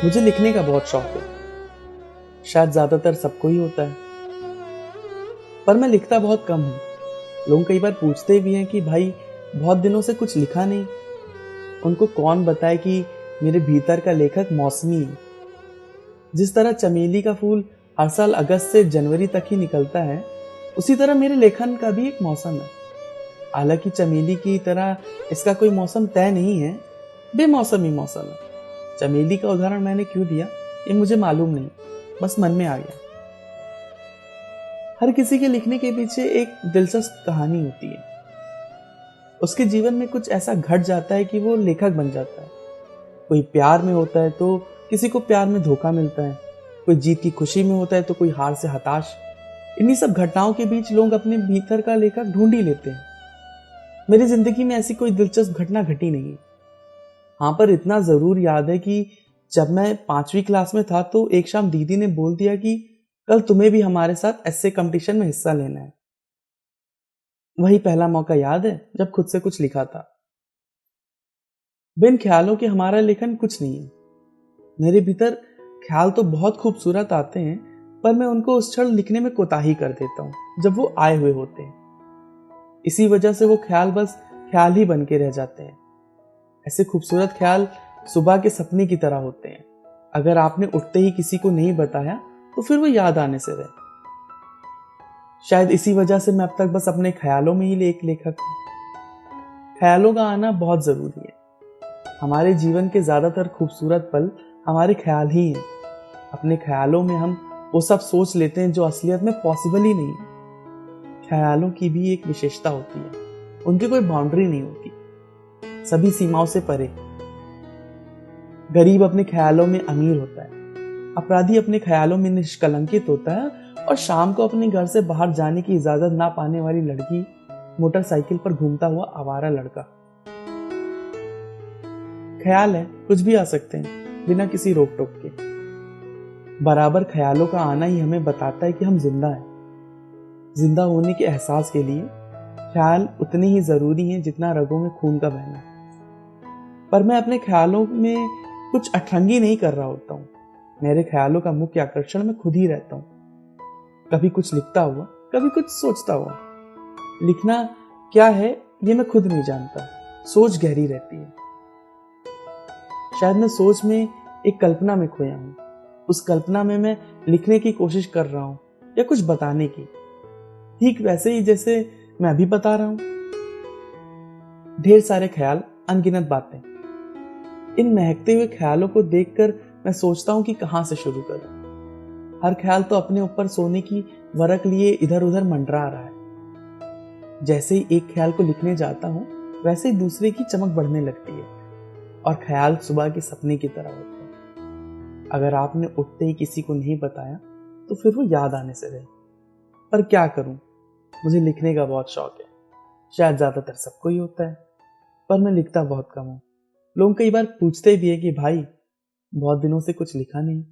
मुझे लिखने का बहुत शौक है। शायद ज्यादातर सबको ही होता है, पर मैं लिखता बहुत कम हूँ। लोग कई बार पूछते भी हैं कि भाई बहुत दिनों से कुछ लिखा नहीं। उनको कौन बताए कि मेरे भीतर का लेखक मौसमी है। जिस तरह चमेली का फूल हर साल अगस्त से जनवरी तक ही निकलता है, उसी तरह मेरे लेखन का भी एक मौसम है। हालांकि चमेली की तरह इसका कोई मौसम तय नहीं है, बेमौसमी मौसम है। चमेली का उदाहरण मैंने क्यों दिया ये मुझे मालूम नहीं, बस मन में आ गया। हर किसी के लिखने के पीछे एक दिलचस्प कहानी होती है। उसके जीवन में कुछ ऐसा घट जाता है कि वो लेखक बन जाता है। कोई प्यार में होता है तो किसी को प्यार में धोखा मिलता है, कोई जीत की खुशी में होता है तो कोई हार से हताश। इन्हीं सब घटनाओं के बीच लोग अपने भीतर का लेखक ढूंढ ही लेते हैं। मेरी जिंदगी में ऐसी कोई दिलचस्प घटना घटी नहीं। हाँ, पर इतना जरूर याद है कि जब मैं 5वीं क्लास में था तो एक शाम दीदी ने बोल दिया कि कल तुम्हें भी हमारे साथ ऐसे कंपटीशन में हिस्सा लेना है। वही पहला मौका याद है जब खुद से कुछ लिखा था। बिन ख्यालों के हमारा लेखन कुछ नहीं है। मेरे भीतर ख्याल तो बहुत खूबसूरत आते हैं, पर मैं उनको उस क्षण लिखने में कोताही कर देता हूँ जब वो आए हुए होते हैं। इसी वजह से वो ख्याल बस ख्याल ही बन के रह जाते हैं। ऐसे खूबसूरत ख्याल सुबह के सपने की तरह होते हैं। अगर आपने उठते ही किसी को नहीं बताया तो फिर वो याद आने से रहे। शायद इसी वजह से मैं अब तक बस अपने ख्यालों में ही एक लेखक हूँ। ख्यालों का आना बहुत जरूरी है। हमारे जीवन के ज्यादातर खूबसूरत पल हमारे ख्याल ही हैं। अपने ख्यालों में हम वो सब सोच लेते हैं जो असलियत में पॉसिबल ही नहीं है। ख्यालों की भी एक विशेषता होती है, उनकी कोई बाउंड्री नहीं होती, सभी सीमाओं से परे। गरीब अपने ख्यालों में अमीर होता है, अपराधी अपने ख्यालों में निष्कलंकित होता है, और शाम को अपने घर से बाहर जाने की इजाजत ना पाने वाली लड़की, मोटरसाइकिल पर घूमता हुआ आवारा लड़का। ख्याल है, कुछ भी आ सकते हैं बिना किसी रोक टोक के। बराबर ख्यालों का आना ही हमें बताता है कि हम जिंदा हैं। जिंदा होने के एहसास के लिए ख्याल उतने ही जरूरी हैं जितना रगों में खून का बहना। पर मैं अपने ख्यालों में कुछ अठरंगी नहीं कर रहा होता हूँ। मेरे ख्यालों का मुख्य आकर्षण मैं खुद ही रहता हूँ। कभी कुछ लिखता हुआ, कभी कुछ सोचता हुआ। लिखना क्या है ये मैं खुद नहीं जानता। सोच गहरी रहती है। शायद मैं सोच में एक कल्पना में खोया हूँ। उस कल्पना में मैं लिखने की कोशिश कर रहा हूँ या कुछ बताने की, ठीक वैसे ही जैसे मैं अभी बता रहा हूँ। ढेर सारे ख्याल, अनगिनत बातें। इन महकते हुए ख्यालों को देखकर मैं सोचता हूँ कि कहाँ से शुरू करूँ। हर ख्याल तो अपने ऊपर सोने की वरक लिए इधर उधर मंडरा रहा है। जैसे ही एक ख्याल को लिखने जाता हूँ, वैसे ही दूसरे की चमक बढ़ने लगती है, और ख्याल सुबह के सपने की तरह होते हैं। अगर आपने उठते ही किसी को नहीं बताया तो फिर वो याद आने से रहे। पर क्या करूं, मुझे लिखने का बहुत शौक है। शायद ज्यादातर सबको ही होता है, पर मैं लिखता बहुत कम हूं। लोग कई बार पूछते भी है कि भाई बहुत दिनों से कुछ लिखा नहीं।